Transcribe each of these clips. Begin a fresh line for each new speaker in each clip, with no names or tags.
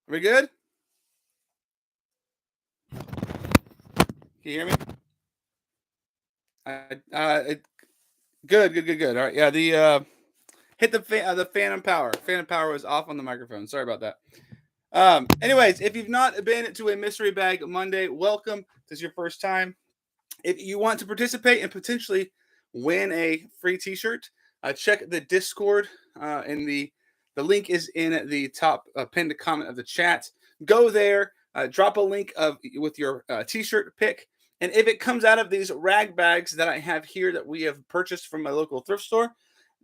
Are we good? Can you hear me? I, good, good, good, good. All right, yeah. Hit the phantom power. Phantom power was off on the microphone. Sorry about that. Anyways, if you've not been to a Mystery Bag Monday, welcome. This is your first time. If you want to participate and potentially win a free T-shirt, check the Discord. The link is in the top pinned comment of the chat. Go there, drop a link with your T-shirt pick, and if it comes out of these rag bags that I have here that we have purchased from my local thrift store,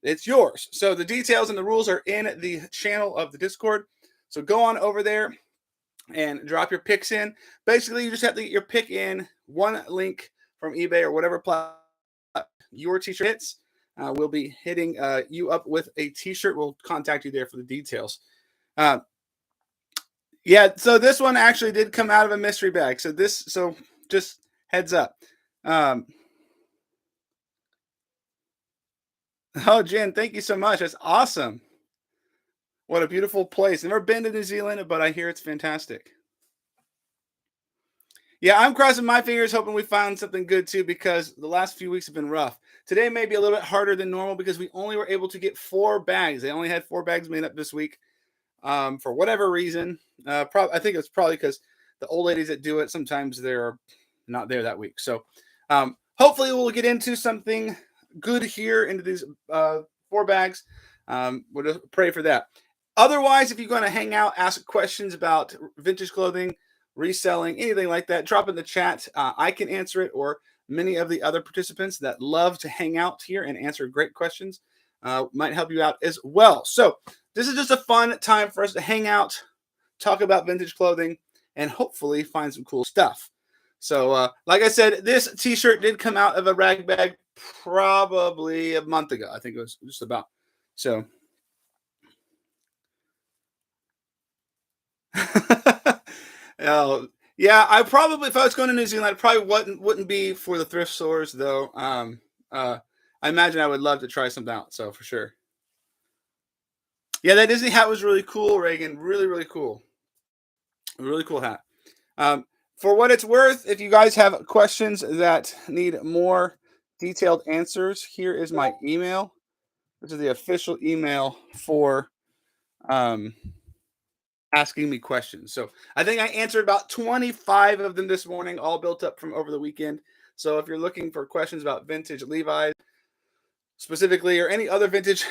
it's yours. So the details and the rules are in the channel of the Discord. So go on over there and drop your picks in. Basically, you just have to get your pick in one link from eBay or whatever platform your T-shirt hits. We'll be hitting you up with a T-shirt. We'll contact you there for the details. Yeah, so this one actually did come out of a mystery bag. So just heads up. Oh, Jen, thank you so much. That's awesome. What a beautiful place. Never been to New Zealand, but I hear it's fantastic. Yeah, I'm crossing my fingers, hoping we find something good too, because the last few weeks have been rough. Today may be a little bit harder than normal because we only were able to get 4 bags. They only had 4 bags made up this week, for whatever reason. I think it's probably because the old ladies that do it sometimes they're not there that week. So hopefully we'll get into something good here into these 4 bags. We'll just pray for that. Otherwise, if you're going to hang out, ask questions about vintage clothing, reselling, anything like that, drop in the chat. I can answer it, or many of the other participants that love to hang out here and answer great questions might help you out as well. So this is just a fun time for us to hang out, talk about vintage clothing, and hopefully find some cool stuff. So like I said, this T-shirt did come out of a rag bag probably a month ago. I think it was just about. So oh, yeah, I probably, if I was going to New Zealand, I probably wouldn't be for the thrift stores though. I imagine I would love to try something out. So for sure. Yeah, that Disney hat was really cool, Reagan. Really, really cool. Really cool hat. Um, for what it's worth, if you guys have questions that need more detailed answers, here is my email. This is the official email for um, asking me questions. So I think I answered about 25 of them this morning, all built up from over the weekend. So if you're looking for questions about vintage Levi's specifically, or any other vintage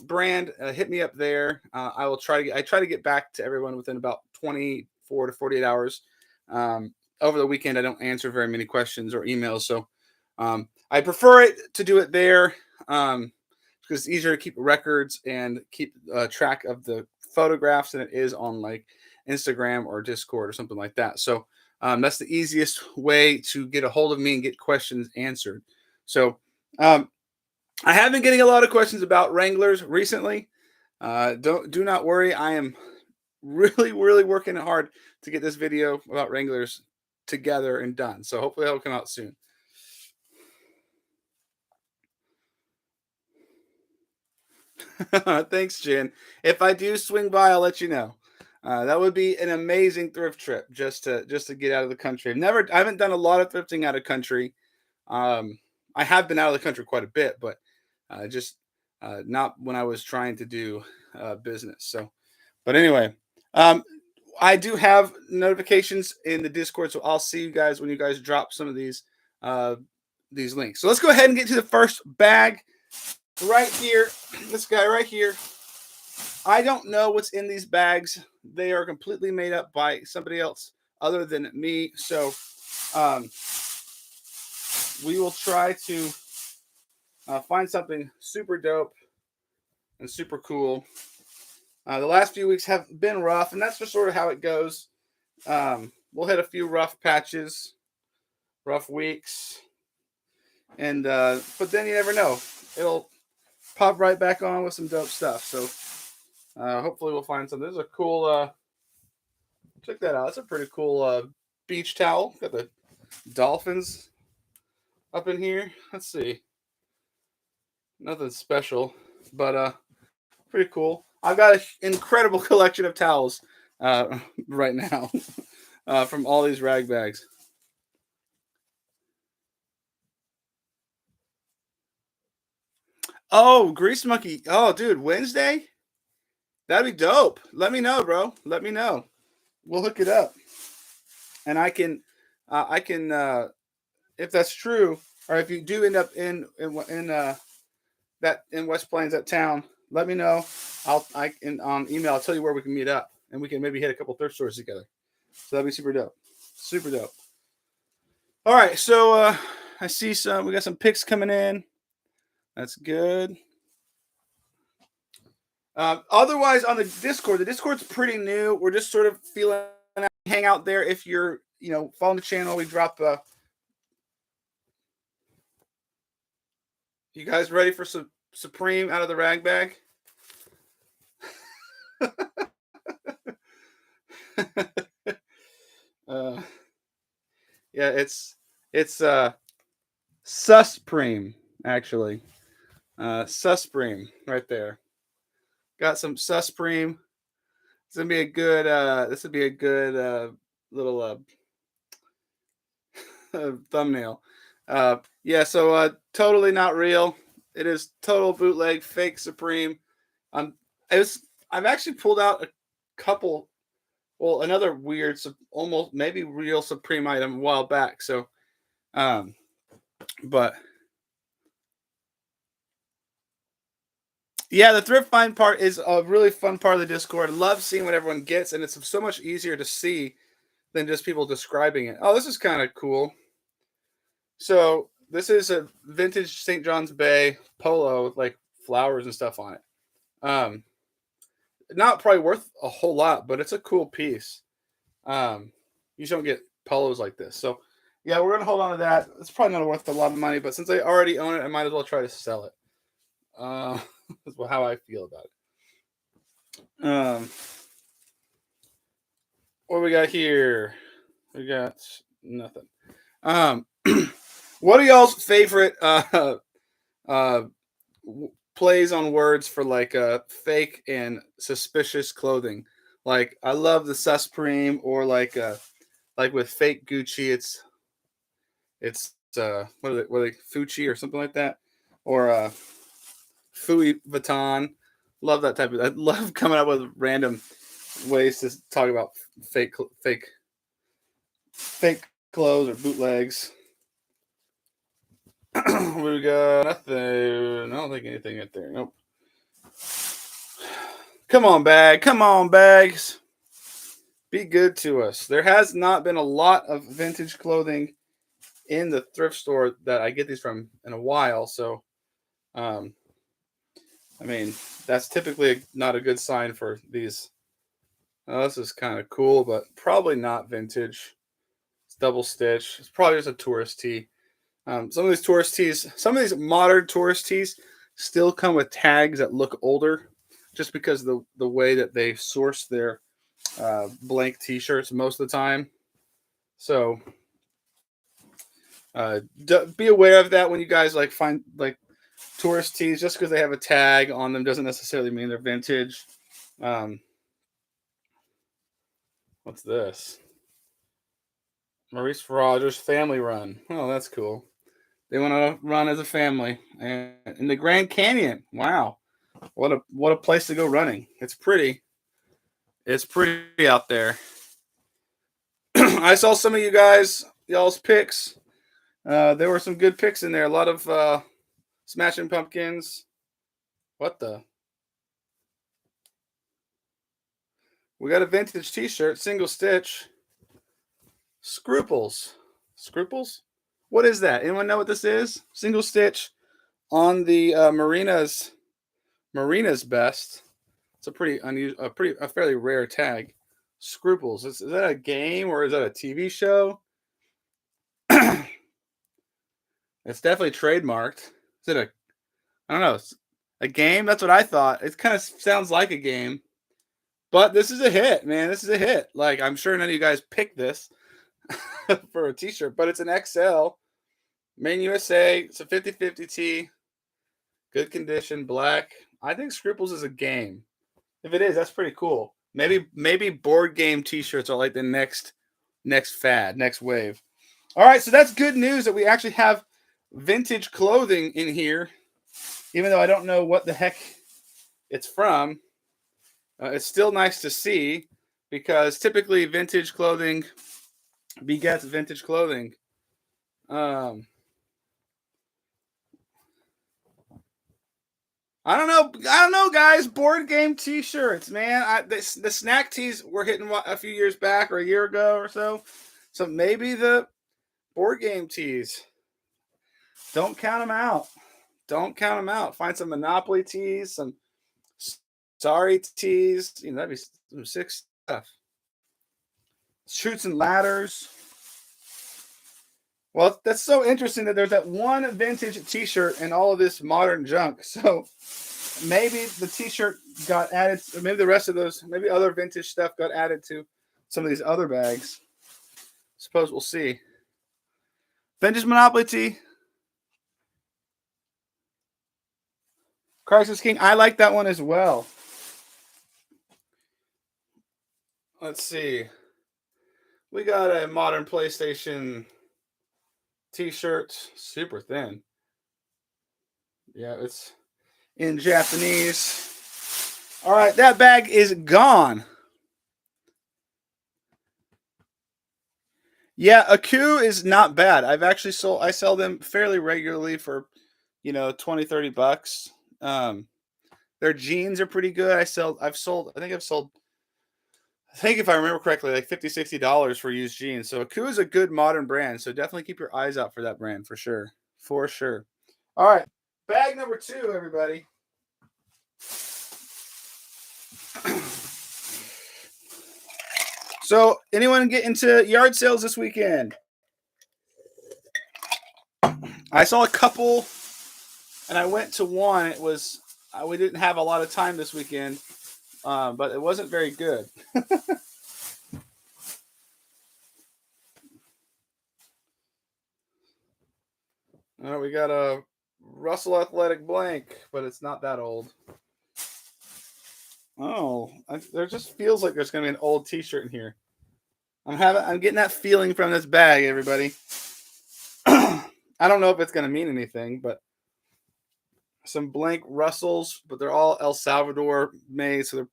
brand, hit me up there. I try to get back to everyone within about 24 to 48 hours. Over the weekend, I don't answer very many questions or emails. So I prefer it to do it there. Because it's easier to keep records and keep track of the photographs than it is on like Instagram or Discord or something like that. So that's the easiest way to get a hold of me and get questions answered. So um, I have been getting a lot of questions about Wranglers recently. Do not worry. I am really, really working hard to get this video about Wranglers together and done. So hopefully that'll come out soon. Thanks, Jen. If I do swing by, I'll let you know. That would be an amazing thrift trip just to get out of the country. I haven't done a lot of thrifting out of country. I have been out of the country quite a bit, but just not when I was trying to do business. So, but anyway, um, I do have notifications in the Discord, so I'll see you guys when you guys drop some of these links. So let's go ahead and get to the first bag right here. This guy right here. I don't know what's in these bags. They are completely made up by somebody else other than me. So um, we will try to find something super dope and super cool. The last few weeks have been rough, and that's just sort of how it goes. We'll hit a few rough patches, rough weeks, and but then you never know. It'll pop right back on with some dope stuff. So hopefully we'll find something. This is a cool. Check that out. It's a pretty cool beach towel. Got the dolphins up in here. Let's see. Nothing special, but pretty cool. I've got an incredible collection of towels right now from all these rag bags. Oh, Grease Monkey. Oh, dude, Wednesday? That'd be dope. Let me know, bro. Let me know. We'll hook it up, and I can, if that's true, or if you do end up in that in West Plains, that town, let me know. I can on email. I'll tell you where we can meet up, and we can maybe hit a couple thrift stores together. So that'd be super dope. Super dope. All right, so I see some. We got some picks coming in. That's good. Otherwise, on the Discord's pretty new. We're just sort of feeling out, hang out there. If you're, following the channel, we drop. You guys ready for some Supreme out of the rag bag? uh, yeah, it's Supreme actually. Supreme right there. Got some Supreme. It's gonna be a good. This would be a good little thumbnail. Yeah, so totally not real. It is total bootleg, fake Supreme. It was. I've actually pulled out a couple. Well, another weird, almost maybe real Supreme item a while back. So, um, but yeah, the thrift find part is a really fun part of the Discord. I love seeing what everyone gets, and it's so much easier to see than just people describing it. Oh, this is kind of cool. So this is a vintage St. John's Bay polo with like flowers and stuff on it. Um, Not probably worth a whole lot, but it's a cool piece. You just don't get polos like this. So yeah, we're gonna hold on to that. It's probably not worth a lot of money, but since I already own it, I might as well try to sell it. Uh, that's how I feel about it. What we got here? We got nothing. Um, what are y'all's favorite uh, plays on words for like fake and suspicious clothing? Like I love the Supreme, or like with fake Gucci, it's what are they Fucci or something like that, or Fui Vuitton. Love that type of. I love coming up with random ways to talk about fake fake clothes or bootlegs. We got nothing. I don't think anything right there. Nope. Come on, bag. Come on, bags. Be good to us. There has not been a lot of vintage clothing in the thrift store that I get these from in a while. So, um, I mean, that's typically not a good sign for these. Oh, this is kind of cool, but probably not vintage. It's double stitch. It's probably just a tourist tee. Some of these tourist tees, some of these modern tourist tees, still come with tags that look older, just because of the way that they source their blank T-shirts most of the time. So be aware of that when you guys like find like tourist tees. Just because they have a tag on them doesn't necessarily mean they're vintage. Um, what's this? Maurice Rogers Family Run. Oh, that's cool. They want to run as a family and in the Grand Canyon. Wow, what a place to go running. It's pretty. It's pretty out there. I saw some of you guys y'all's picks. There were some good picks in there. A lot of Smashing Pumpkins. What the? We got a vintage T-shirt, single stitch. Scruples. Scruples? What is that? Anyone know what this is? Single stitch on the Marina's best. It's a pretty unusual, a fairly rare tag. Scruples. Is that a game or is that a TV show? It's definitely trademarked. Is it a? I don't know. A game? That's what I thought. It kind of sounds like a game, but this is a hit, man. This is a hit. Like I'm sure none of you guys picked this for a T-shirt, but it's an XL. Main USA. It's a 50/50 tee. Good condition, black. I think Scruples is a game. If it is, that's pretty cool. Maybe board game T-shirts are like the next fad, next wave. All right, so that's good news that we actually have vintage clothing in here, even though I don't know what the heck it's from. It's still nice to see because typically vintage clothing begets vintage clothing. I don't know, guys. Board game T-shirts, man. The snack tees were hitting a few years back or a year ago or so. So maybe the board game tees. Don't count them out. Don't count them out. Find some Monopoly tees, some Sorry tees. That'd be some sick stuff. Chutes and ladders. Well, that's so interesting that there's that one vintage T-shirt and all of this modern junk. So maybe the T-shirt got added. Or maybe the rest of those, maybe other vintage stuff got added to some of these other bags. Suppose we'll see. Vintage Monopoly tee. Crisis King. I like that one as well. Let's see. We got a modern PlayStation T-shirt, super thin. Yeah, it's in Japanese. All right, that bag is gone. Yeah, Aku is not bad. I sell them fairly regularly for, $20-30. Their jeans are pretty good. I think I've sold, I think if I remember correctly, like $50-$60 for used jeans. So Aku is a good modern brand. So definitely keep your eyes out for that brand for sure. For sure. All right. Bag number 2, everybody. So anyone get into yard sales this weekend? I saw a couple and I went to one. We didn't have a lot of time this weekend, but it wasn't very good. We got a Russell Athletic blank, but it's not that old. Oh, there just feels like there's going to be an old T-shirt in here. I'm getting that feeling from this bag, everybody. I don't know if it's going to mean anything, but some blank Russells, but they're all El Salvador made, so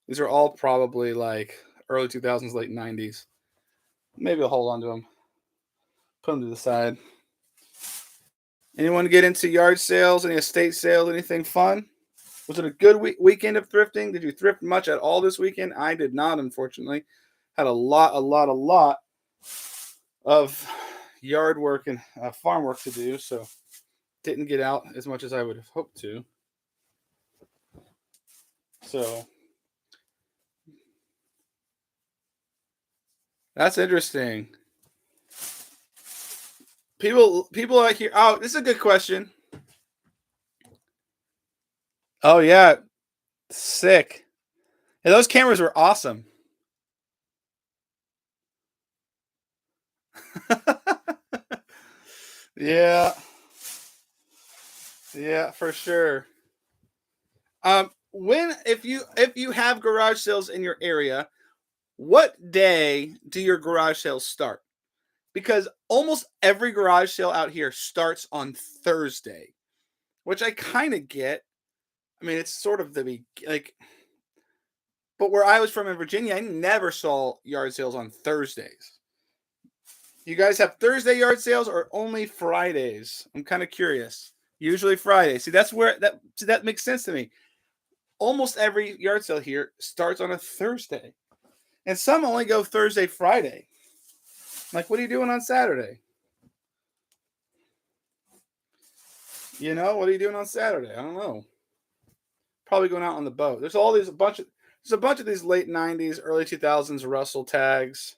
these are all probably like early 2000s, late 90s. Maybe I'll hold on to them. Put them to the side. Anyone get into yard sales, any estate sales, anything fun? Was it a good weekend of thrifting? Did you thrift much at all this weekend? I did not, unfortunately. Had a lot of yard work and farm work to do, so didn't get out as much as I would have hoped to. So that's interesting. People are here. Oh, this is a good question. Oh yeah, sick. Hey, those cameras were awesome. Yeah. Yeah, for sure. If you have garage sales in your area, what day do your garage sales start? Because almost every garage sale out here starts on Thursday, which I kind of get. I mean, it's sort of but where I was from in Virginia, I never saw yard sales on Thursdays. You guys have Thursday yard sales or only Fridays? I'm kind of curious. Usually Friday. See, that makes sense to me. Almost every yard sale here starts on a Thursday. And some only go Thursday, Friday. Like, what are you doing on Saturday? What are you doing on Saturday? I don't know. Probably going out on the boat. There's a bunch of these late 90s, early 2000s Russell tags,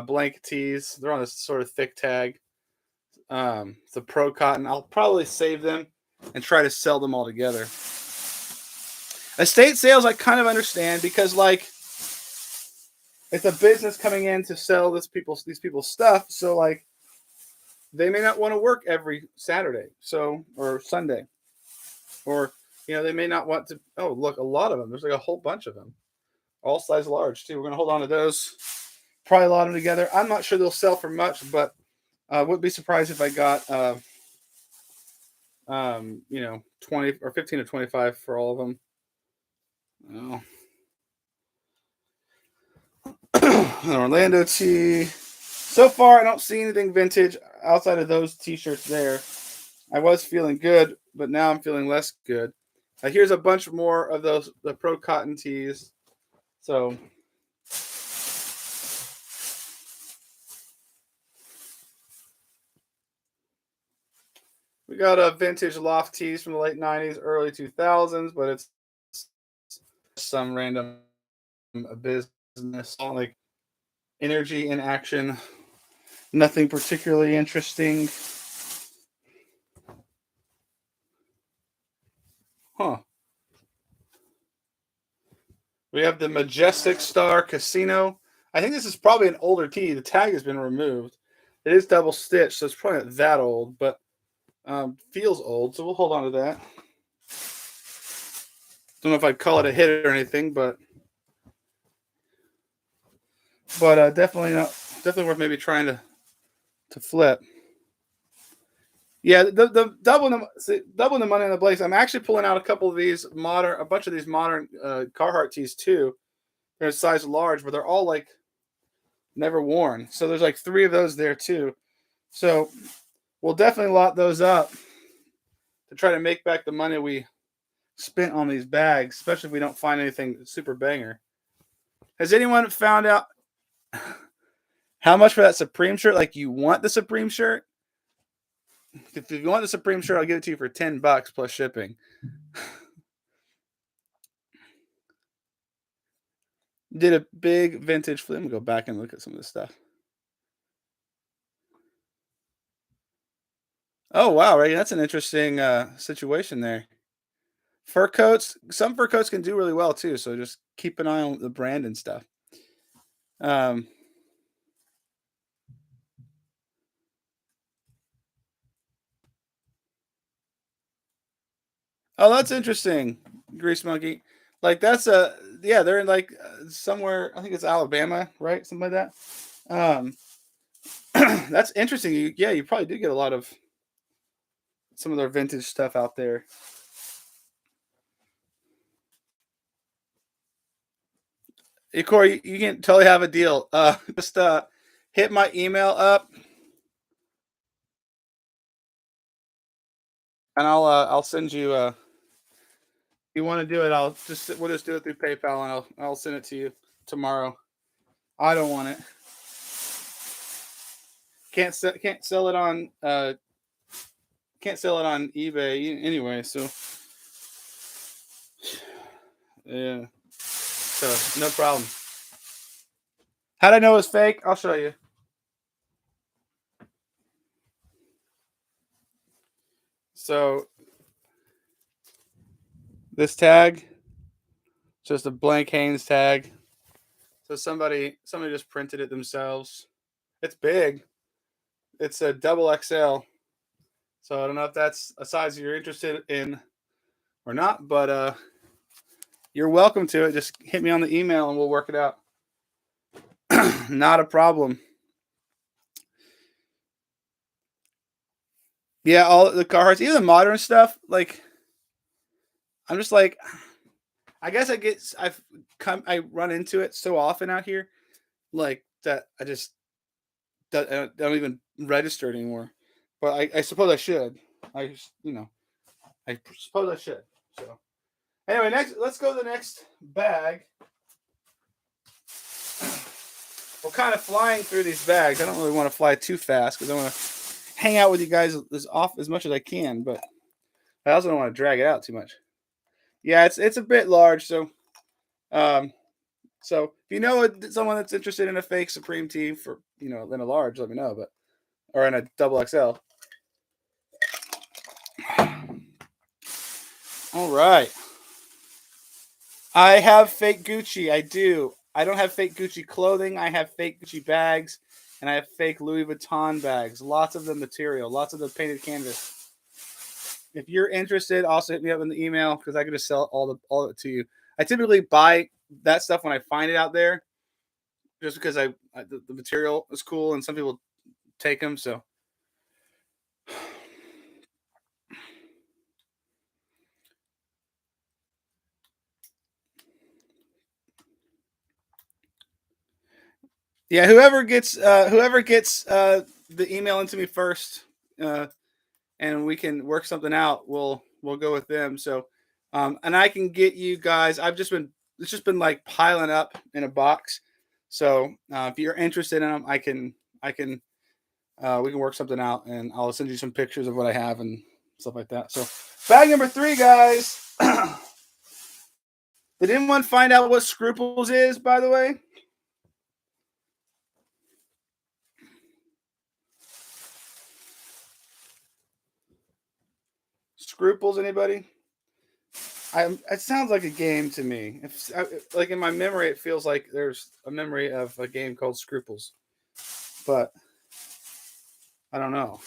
blank tees. They're on a sort of thick tag. The Pro Cotton. I'll probably save them and try to sell them all together. Estate sales, I kind of understand because, like, it's a business coming in to sell these people's stuff. So, like, they may not want to work every Saturday, or Sunday, or They may not want to. Oh, look, a lot of them. There's like a whole bunch of them, all size large too. We're gonna hold on to those. Probably a lot of them together. I'm not sure they'll sell for much, but wouldn't be surprised if I got 20 or 15 to 25 for all of them. Oh. An Orlando tee. So far, I don't see anything vintage outside of those t-shirts there. I was feeling good, but now I'm feeling less good. Here's a bunch more of the Pro Cotton tees. So we got a vintage loft tees from the late 90s, early 2000s, but it's some random business, like energy in action. Nothing particularly interesting. Huh. We have the Majestic Star Casino. I think this is probably an older tee. The tag has been removed. It is double stitched, so it's probably not that old, but feels old. So we'll hold on to that. Don't know if I'd call it a hit or anything, but definitely not. Definitely worth maybe trying to flip. Yeah, the doubling the money on the Blaze. I'm actually pulling out a bunch of these modern Carhartt tees too. They're size large, but they're all like never worn. So there's like 3 of those there too. So we'll definitely lot those up to try to make back the money we spent on these bags, especially if we don't find anything super banger. Has anyone found out how much for that Supreme shirt? Like, you want the Supreme shirt? If you want the Supreme shirt, I'll give it to you for $10 plus shipping. Did a big vintage flip. Let me go back and look at some of this stuff. Oh wow, right? That's an interesting situation there. Fur coats. Some fur coats can do really well too. So just keep an eye on the brand and stuff. Um, oh, that's interesting. Grease monkey. Like they're in like somewhere. I think it's Alabama, right? Something like that. That's interesting. You probably do get a lot of some of their vintage stuff out there. Hey, Corey, you can totally have a deal. Just hit my email up, and I'll send you. If you want to do it, we'll just do it through PayPal, and I'll send it to you tomorrow. I don't want it. Can't sell it on eBay anyway. So yeah, so no problem. How'd I know it was fake? I'll show you. So this tag, just a blank Hanes tag. So somebody just printed it themselves. It's big. It's a double XL. So I don't know if that's a size you're interested in or not, but you're welcome to it. Just hit me on the email and we'll work it out. Not a problem. Yeah, all the Carhartts, even the modern stuff. Like, I'm just like, I guess I run into it so often out here, like that I don't even register it anymore. But I suppose I should. I I suppose I should. So anyway, let's go to the next bag. We're kind of flying through these bags. I don't really want to fly too fast because I want to hang out with you guys as much as I can, but I also don't want to drag it out too much. Yeah, it's a bit large, so so if you know someone that's interested in a fake Supreme tee for in a large, let me know. But or in a double XL. All right. I have fake Gucci. I do. I don't have fake Gucci clothing. I have fake Gucci bags, and I have fake Louis Vuitton bags. Lots of the material. Lots of the painted canvas. if you're interested, also hit me up in the email because I can just sell all of it to you. I typically buy that stuff when I find it out there, just because the material is cool and some people take them. So yeah, whoever gets the email into me first, uh, and we can work something out. We'll go with them. So, and I can get you guys. It's just been like piling up in a box. So if you're interested in them, I can we can work something out, and I'll send you some pictures of what I have and stuff like that. So bag number 3, guys. Did anyone find out what Scruples is, by the way? Scruples, anybody? It sounds like a game to me. Like in my memory, it feels like there's a memory of a game called Scruples, but I don't know.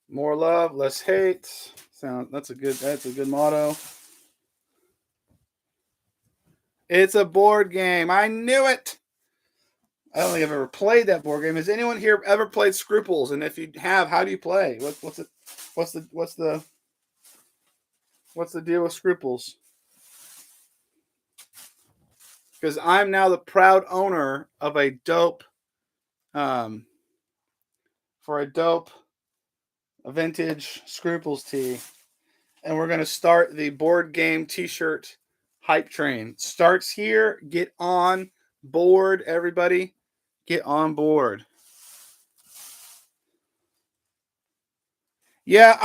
More love, less hate. That's a good motto. It's a board game. I knew it. I don't think I've ever played that board game. Has anyone here ever played Scruples? And if you have, how do you play? What's it? What's the deal with Scruples? Because I'm now the proud owner of a dope, for a dope, a vintage Scruples tee, and we're gonna start the board game T-shirt hype train. Starts here. Get on board, everybody. Get on board. Yeah,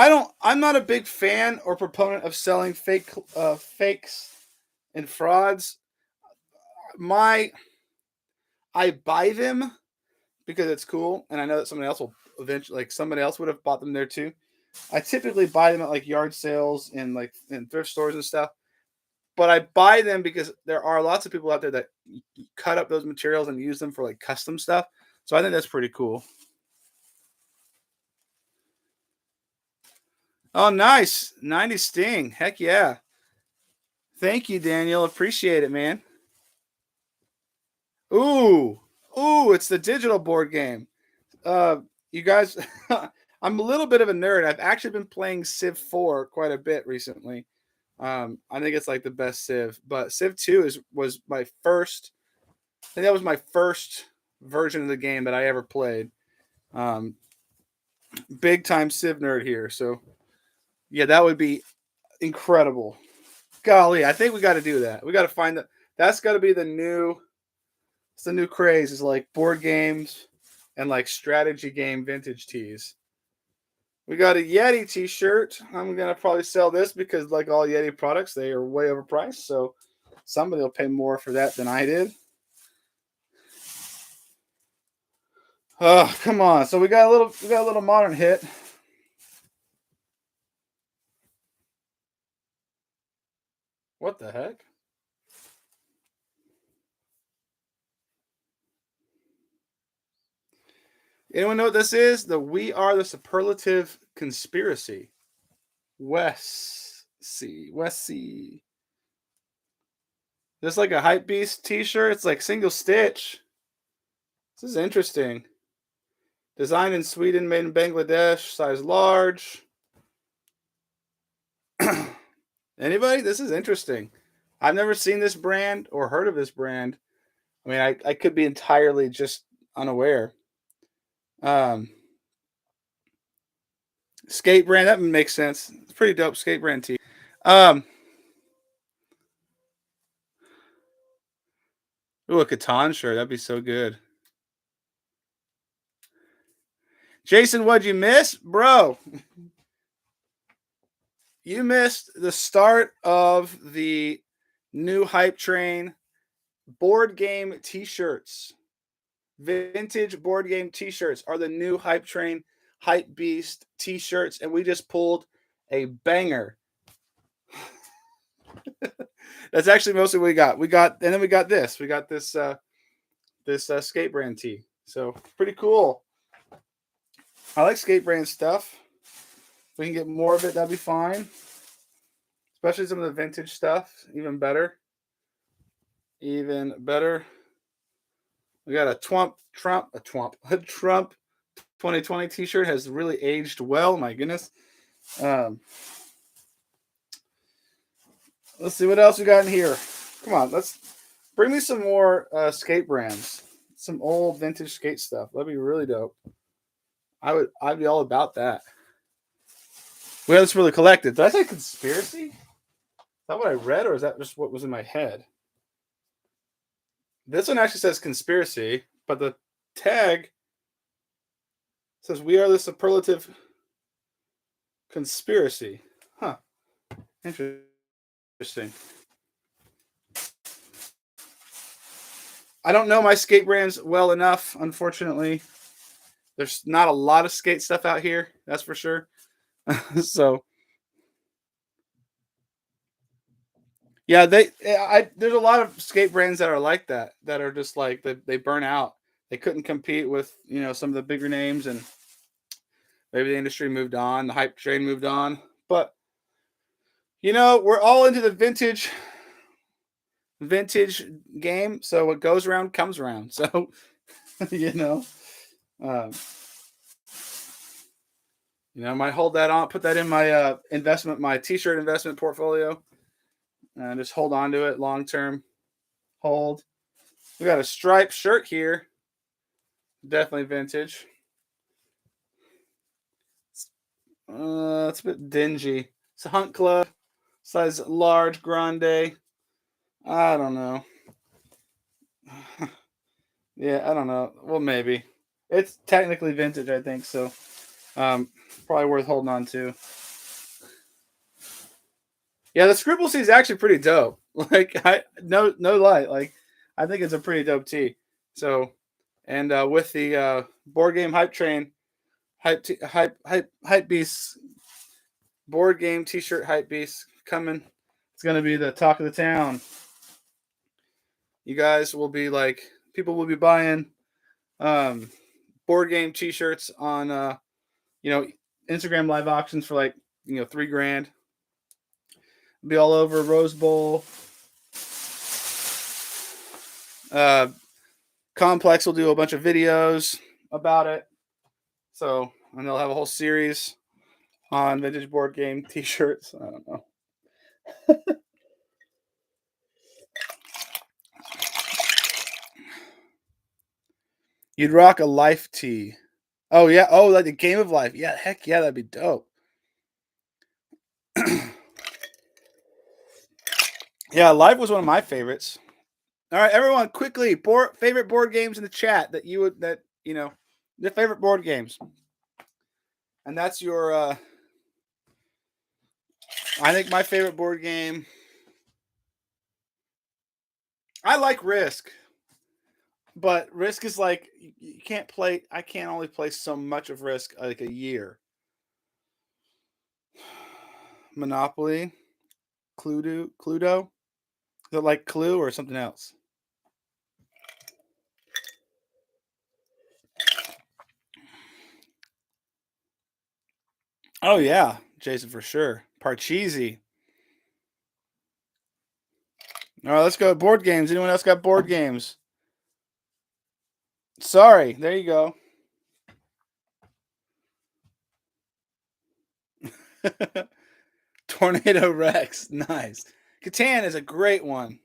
I'm not a big fan or proponent of selling fakes and frauds. I buy them because it's cool, and I know that somebody else will eventually, like somebody else would have bought them there too. I typically buy them at like yard sales and like in thrift stores and stuff. But I buy them because there are lots of people out there that cut up those materials and use them for like custom stuff. So I think that's pretty cool. Oh, nice. 90 Sting. Heck yeah. Thank you, Daniel. Appreciate it, man. Ooh. Ooh, it's the digital board game. You guys, I'm a little bit of a nerd. I've actually been playing Civ 4 quite a bit recently. I think it's like the best Civ, but Civ 2 was my first. I think that was my first version of the game that I ever played. Um, Big time Civ nerd here. So yeah, that would be incredible. Golly, I think we got to do that. We got to find that. That's got to be the new. It's the new craze. Is like board games and like strategy game vintage tees. We got a Yeti T-shirt. I'm gonna probably sell this because, like all Yeti products, they are way overpriced. So somebody will pay more for that than I did. Oh, come on! So we got a little modern hit. What the heck? Anyone know what this is? The We Are the Superlative Conspiracy. West C. Just like a hype beast T-shirt. It's like single stitch. This is interesting. Designed in Sweden, made in Bangladesh, size large. Anybody? This is interesting. I've never seen this brand or heard of this brand. I mean, I could be entirely just unaware. Um, Skate brand, that makes sense. It's pretty dope skate brand tee. Um, Ooh, a Catan shirt. That'd be so good. Jason, what'd you miss? Bro, you missed the start of the new hype train board game t-shirts. Vintage board game t-shirts are the new hype train, hype beast t-shirts, and we just pulled a banger. That's actually mostly what we got. And then we got this. We got this skate brand tee. So pretty cool. I like skate brand stuff. If we can get more of it, that'd be fine. Especially some of the vintage stuff, even better. Even better. We got a a Trump 2020 T-shirt has really aged well. My goodness. Um, let's see what else we got in here. Come on, let's bring me some more skate brands. Some old vintage skate stuff. That'd be really dope. I'd be all about that. We have this really collected. Did I say conspiracy? Is that what I read, or is that just what was in my head? This one actually says conspiracy, but the tag says we are the superlative conspiracy. Huh. Interesting. I don't know my skate brands well enough, unfortunately. There's not a lot of skate stuff out here, that's for sure. So yeah, there's a lot of skate brands that are like that, that are just like they burn out. They couldn't compete with some of the bigger names, and maybe the industry moved on, the hype train moved on. But we're all into the vintage game, so what goes around comes around. So you know, um, I might hold that on, put that in my my t-shirt investment portfolio, and just hold on to it long term. Hold. We got a striped shirt here, definitely vintage. It's a bit dingy. It's a Hunt Club, size large, grande. I don't know. Yeah, I don't know. Well, maybe it's technically vintage, I think so. Probably worth holding on to. Yeah, the Scribble Tee is actually pretty dope. Like, no lie, like I think it's a pretty dope tee. So, and with the board game hype train, hype beast board game T-shirt hype beast coming. It's gonna be the talk of the town. You guys will be like, people will be buying um, board game T-shirts on Instagram live auctions for like $3,000. Be all over Rose Bowl. Complex will do a bunch of videos about it. So, and they'll have a whole series on vintage board game T-shirts. I don't know. You'd rock a life tee. Oh yeah. Oh, like the game of life. Yeah. Heck yeah, that'd be dope. Yeah, life was one of my favorites. All right, everyone, quickly, favorite board games in the chat that the favorite board games, and that's your. I think my favorite board game. I like Risk, but Risk is like you can't play. I can't only play so much of Risk like a year. Monopoly, Cluedo. Is it like Clue or something else? Oh yeah, Jason, for sure. Parcheesi. All right, let's go. Board games. Anyone else got board games? Sorry. There you go. Tornado Rex. Nice. Catan is a great one.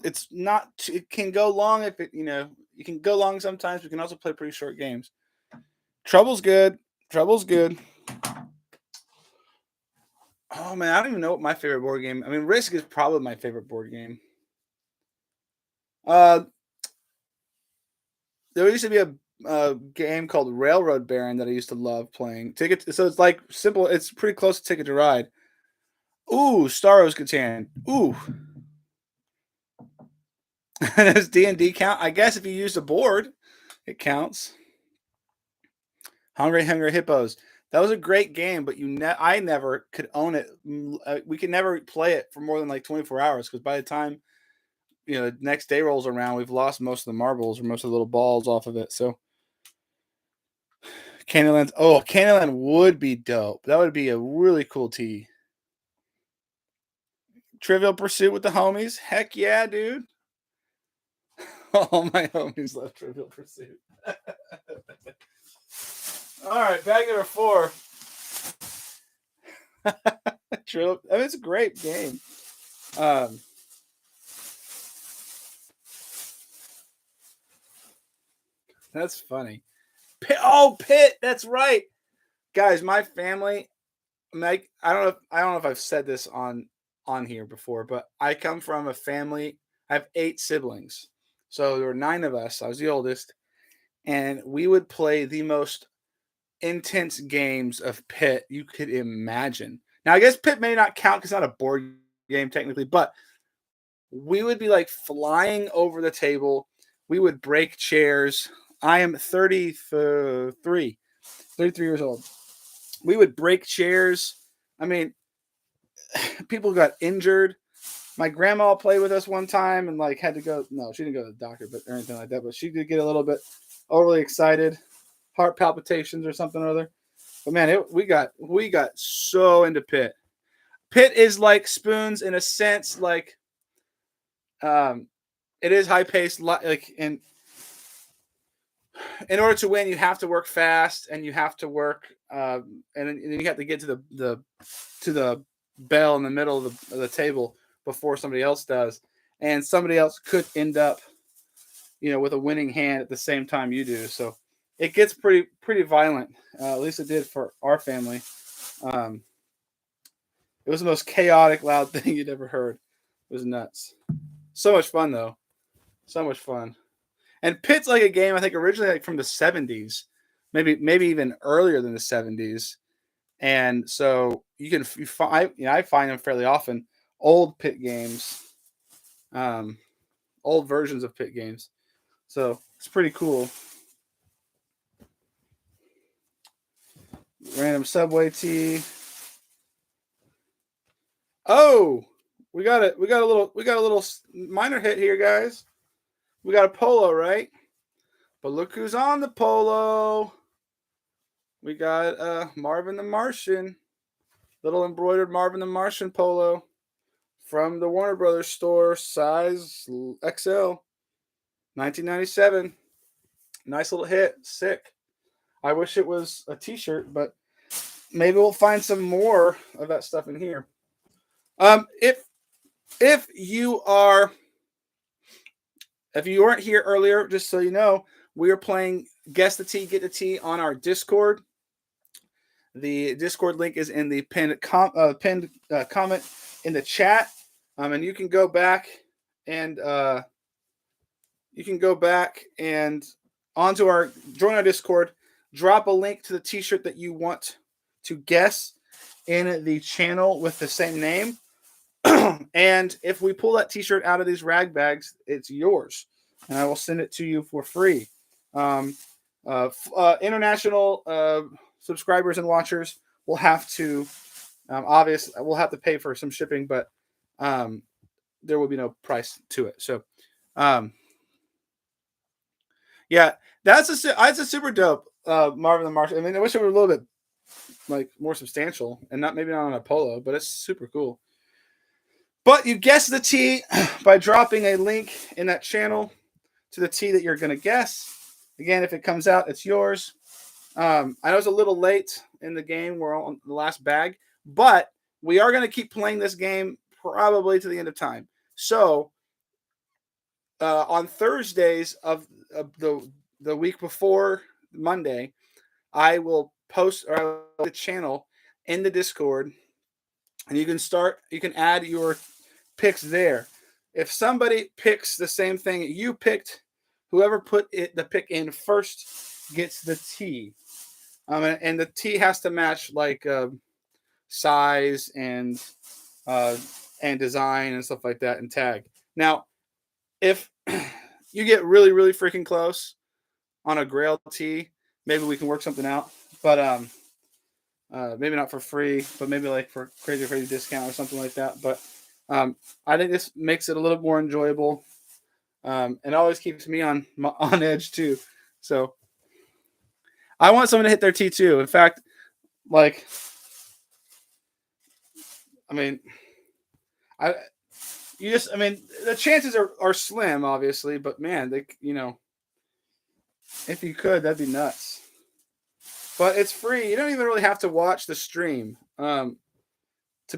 It's not. It can go long if it. You can go long sometimes. We can also play pretty short games. Trouble's good. Trouble's good. Oh man, I don't even know what my favorite board game. I mean, Risk is probably my favorite board game. Uh, there used to be a game called Railroad Baron that I used to love playing. Ticket. So it's like simple. It's pretty close to Ticket to Ride. Ooh, Star Wars Catan. Ooh. Does D&D count? I guess if you use a board, it counts. Hungry Hippos. That was a great game, but I never could own it. We could never play it for more than like 24 hours because by the time the next day rolls around, we've lost most of the marbles or most of the little balls off of it. So Candyland. Oh, Candyland would be dope. That would be a really cool tea. Trivial Pursuit with the homies. Heck yeah, dude. All my homies love Trivial Pursuit. All right, bag number 4. True. I mean, it's a great game. Um, that's funny. Pit. That's right, guys. My family. Mike, I don't know if I've said this on here before, but I come from a family. I have 8 siblings, so there were 9 of us. I was the oldest, and we would play the most intense games of Pit you could imagine. Now, I guess Pit may not count because it's not a board game technically, but we would be like flying over the table. We would break chairs. I am 33 years old. We would break chairs. I mean, people got injured. My grandma played with us one time and like had to go. No, she didn't go to the doctor, but or anything like that. But she did get a little bit overly excited, heart palpitations or something or other. But man, we got so into Pit. Pit is like Spoons in a sense, like it is high paced. Like in order to win, you have to work fast and you have to work, and then you have to get to the bell in the middle of the table before somebody else does, and somebody else could end up, with a winning hand at the same time you do. So it gets pretty violent. At least it did for our family. Um, it was the most chaotic, loud thing you'd ever heard. It was nuts. So much fun though. So much fun. And Pit's like a game I think originally like from the 70s, maybe even earlier than the 70s. And so I find them fairly often, old Pit games, old versions of Pit games. So it's pretty cool. Random Subway tea. Oh, we got a little minor hit here, guys. We got a polo, right? But look who's on the polo. We got Marvin the Martian, little embroidered Marvin the Martian polo from the Warner Brothers store, size XL, 1997. Nice little hit, sick. I wish it was a T-shirt, but maybe we'll find some more of that stuff in here. If you weren't here earlier, just so you know, we are playing Guess the Tea, Get the Tea on our Discord. The Discord link is in the pinned comment in the chat, and you can go back and join our Discord. Drop a link to the T-shirt that you want to guess in the channel with the same name. And if we pull that T-shirt out of these rag bags, it's yours, and I will send it to you for free. International subscribers and watchers will have to, we'll have to pay for some shipping, but there will be no price to it. So, yeah, that's a super dope Marvin the Martian. I mean, I wish it were a little bit like more substantial and not on a polo, but it's super cool. But you guess the tea by dropping a link in that channel to the tea that you're going to guess. Again, if it comes out, it's yours. I know it's a little late in the game. We're on the last bag, but we are going to keep playing this game probably to the end of time. So on Thursdays of the week before Monday, I will post the channel in the Discord, and you can add your picks there. If somebody picks the same thing you picked, whoever put the pick in first gets the tea. And the tea has to match like size and design and stuff like that, and tag. Now, if you get really, really freaking close on a Grail tea, maybe we can work something out. But maybe not for free, but maybe like for crazy discount or something like that. But I think this makes it a little more enjoyable, and always keeps me on edge too. So I want someone to hit their T too. In fact, like, I mean, I I mean, the chances are slim, obviously, but man, if you could, that'd be nuts. But it's free. You don't even really have to watch the stream, to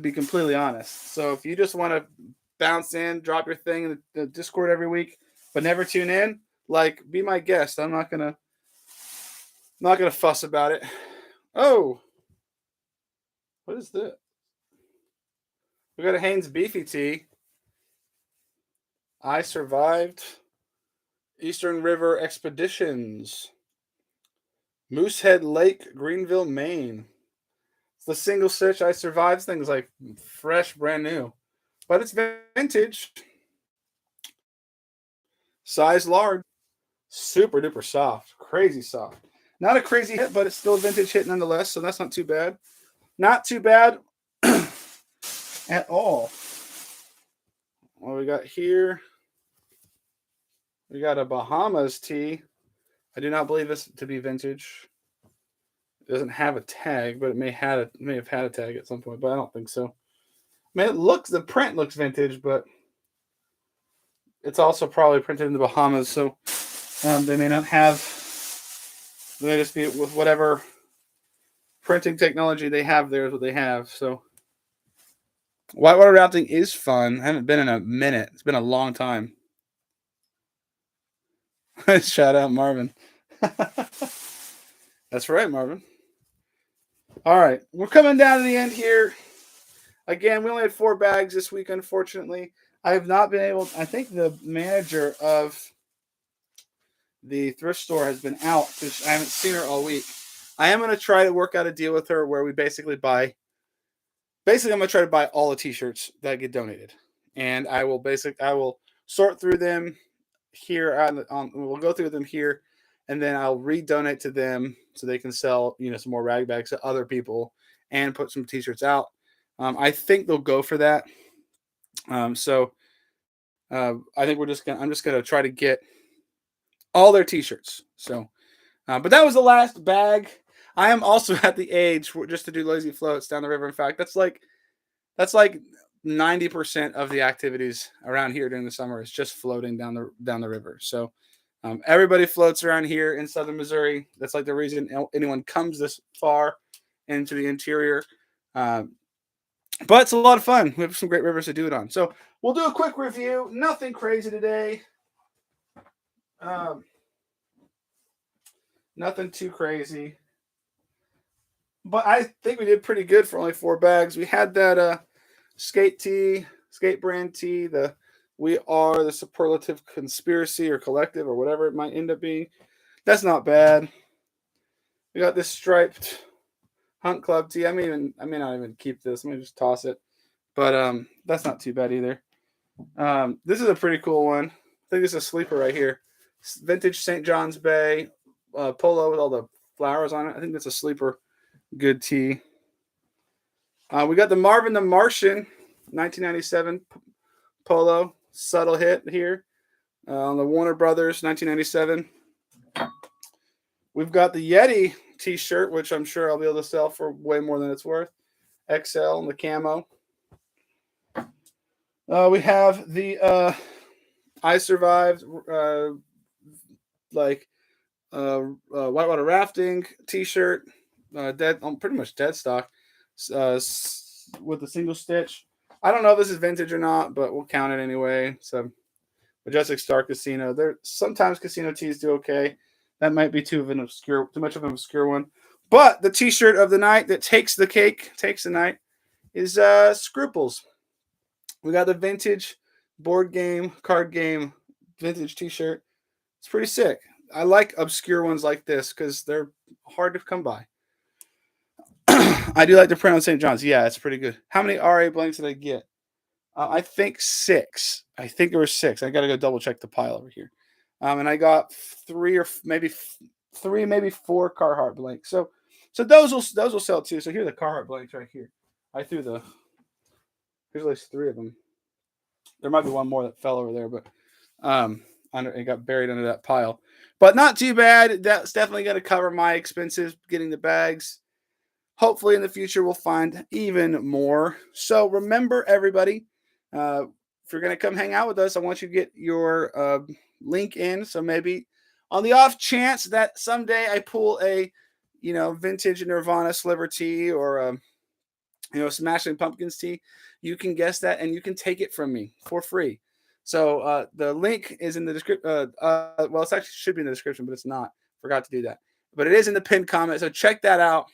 be completely honest. So if you just want to bounce in, drop your thing in the Discord every week, but never tune in, like, be my guest. I'm not gonna fuss about it. Oh, what is this? We got a Haynes Beefy Tea. I survived Eastern River Expeditions. Moosehead Lake, Greenville, Maine. It's the single stitch I survived. Things like fresh, brand new. But it's vintage. Size large. Super duper soft. Crazy soft. Not a crazy hit, but it's still a vintage hit nonetheless, so that's not too bad. Not too bad at all. What we got here? We got a Bahamas Tea. I do not believe this to be vintage. It doesn't have a tag, but it may have had a tag at some point, but I don't think so. I mean, the print looks vintage, but it's also probably printed in the Bahamas, so they may not have. They may just be with whatever printing technology they have there is what they have. So whitewater rafting is fun. I haven't been in a minute. It's been a long time. Shout out Marvin. That's right, Marvin. All right, we're coming down to the end here. Again, we only had 4 bags this week, unfortunately. I have not been able. I think the manager of the thrift store has been out because I haven't seen her all week. I am going to try to work out a deal with her where we basically I'm going to try to buy all the T-shirts that get donated, and I will sort through them here we'll go through them here, and then I'll redonate to them so they can sell some more rag bags to other people and put some T-shirts out. I think they'll go for that. So I think I'm just gonna try to get all their T-shirts. So, but that was the last bag. I am also at the age just to do lazy floats down the river. In fact, that's like 90% of the activities around here during the summer is just floating down the river. So everybody floats around here in southern Missouri. That's like the reason anyone comes this far into the interior. But it's a lot of fun. We have some great rivers to do it on. So we'll do a quick review. Nothing crazy today. Nothing too crazy. But I think we did pretty good for only 4 bags. We had that skate brand tee, the We Are the Superlative Conspiracy or Collective or whatever it might end up being. That's not bad. We got this striped Hunt Club tee. I may not even keep this. I may just toss it. But that's not too bad either. This is a pretty cool one. I think this is a sleeper right here. Vintage St. John's Bay polo with all the flowers on it. I think that's a sleeper good tee. We got the Marvin the Martian 1997 polo. Subtle hit here on the Warner Brothers 1997. We've got the Yeti t-shirt, which I'm sure I'll be able to sell for way more than it's worth. XL and the camo. We have the I Survived whitewater rafting t-shirt, pretty much dead stock, with a single stitch. I don't know if this is vintage or not, but we'll count it anyway. So Majestic Star Casino. Sometimes casino tees do okay. That might be too much of an obscure one. But the t-shirt of the night that takes the night is Scruples. We got the vintage board game, card game, vintage t-shirt. It's pretty sick. I like obscure ones like this because they're hard to come by. I do like the print on St. John's. Yeah, it's pretty good. How many RA blanks did I get? I think 6. I think there were 6. I got to go double check the pile over here. And I got 3 or maybe 4 Carhartt blanks. So those will sell too. So here are the Carhartt blanks right here. Here's at least 3 of them. There might be one more that fell over there, but it got buried under that pile. but not too bad. That's definitely going to cover my expenses getting the bags. Hopefully, in the future, we'll find even more. So remember, everybody, if you're going to come hang out with us, I want you to get your link in. So maybe on the off chance that someday I pull a, vintage Nirvana sliver tea or Smashing Pumpkins tea, you can guess that and you can take it from me for free. So the link is in the description. Well, it actually should be in the description, but it's not. Forgot to do that. But it is in the pinned comment. So check that out.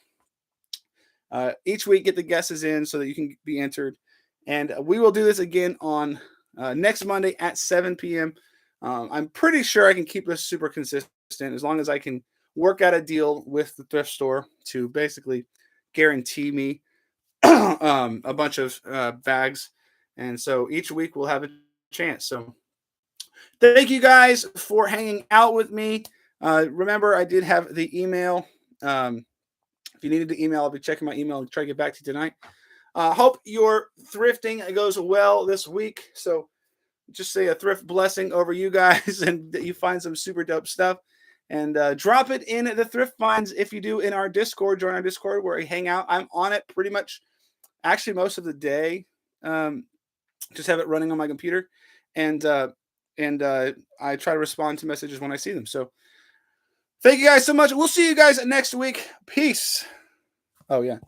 Each week, get the guesses in so that you can be entered. And we will do this again on next Monday at 7 p.m. I'm pretty sure I can keep this super consistent as long as I can work out a deal with the thrift store to basically guarantee me a bunch of bags. And so each week we'll have a chance. So thank you guys for hanging out with me. Remember, I did have the email. If you needed to email, I'll be checking my email and try to get back to you tonight. Hope your thrifting goes well this week. So just say a thrift blessing over you guys and that you find some super dope stuff. And drop it in the thrift finds if you do in our Discord. Join our Discord where we hang out. I'm on it pretty much, actually most of the day. Just have it running on my computer, and I try to respond to messages when I see them. So thank you guys so much. We'll see you guys next week. Peace. Oh yeah.